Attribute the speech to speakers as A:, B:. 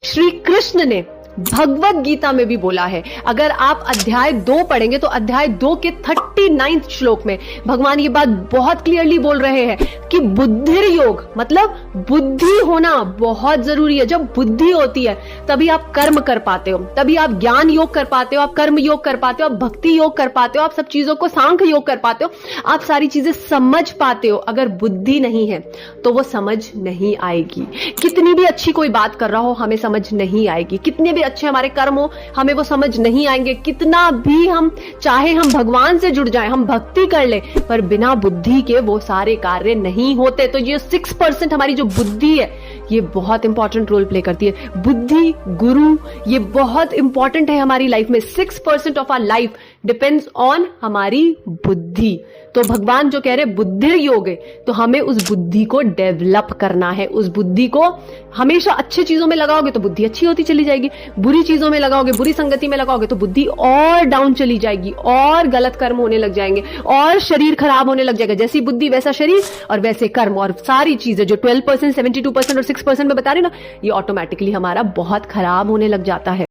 A: श्री कृष्ण ने भगवत गीता में भी बोला है। अगर आप अध्याय 2 पढ़ेंगे तो अध्याय 2 के 39 श्लोक में भगवान ये बात बहुत क्लियरली बोल रहे हैं कि बुद्धि योग मतलब बुद्धि होना बहुत जरूरी है। जब बुद्धि होती है तभी आप कर्म कर पाते हो, तभी आप ज्ञान योग कर पाते हो, आप कर्म योग कर पाते हो, आप भक्ति योग कर पाते हो, आप सब चीजों को सांख्य योग कर पाते हो, आप सारी चीजें समझ पाते हो। अगर बुद्धि नहीं है तो वो समझ नहीं आएगी। कितनी भी अच्छी कोई बात कर रहा हो हमें समझ नहीं आएगी, कितने भी अच्छे हमारे कर्म हो हमें वो समझ नहीं आएंगे, कितना भी हम चाहे हम भगवान से जुड़ जाएं, हम भक्ति कर ले, पर बिना बुद्धि के वो सारे कार्य नहीं होते। तो ये 6% हमारी जो बुद्धि है ये बहुत इंपॉर्टेंट रोल प्ले करती है। बुद्धि गुरु ये बहुत इंपॉर्टेंट है हमारी लाइफ में। 6% of our life depends on हमारी बुद्धि। तो भगवान जो कह रहे बुद्धि योग है, तो हमें उस बुद्धि को डेवलप करना है। उस बुद्धि को हमेशा अच्छी चीजों में लगाओगे तो बुद्धि अच्छी होती चली जाएगी, बुरी चीजों में लगाओगे, बुरी संगति में लगाओगे तो बुद्धि और डाउन चली जाएगी, और गलत कर्म होने लग जाएंगे, और शरीर खराब होने लग जाएगा। जैसी बुद्धि वैसा शरीर और वैसे कर्म, और सारी चीजें जो 12%, 72% और 6% में बता रहे ना, ये ऑटोमेटिकली हमारा बहुत खराब होने लग जाता है।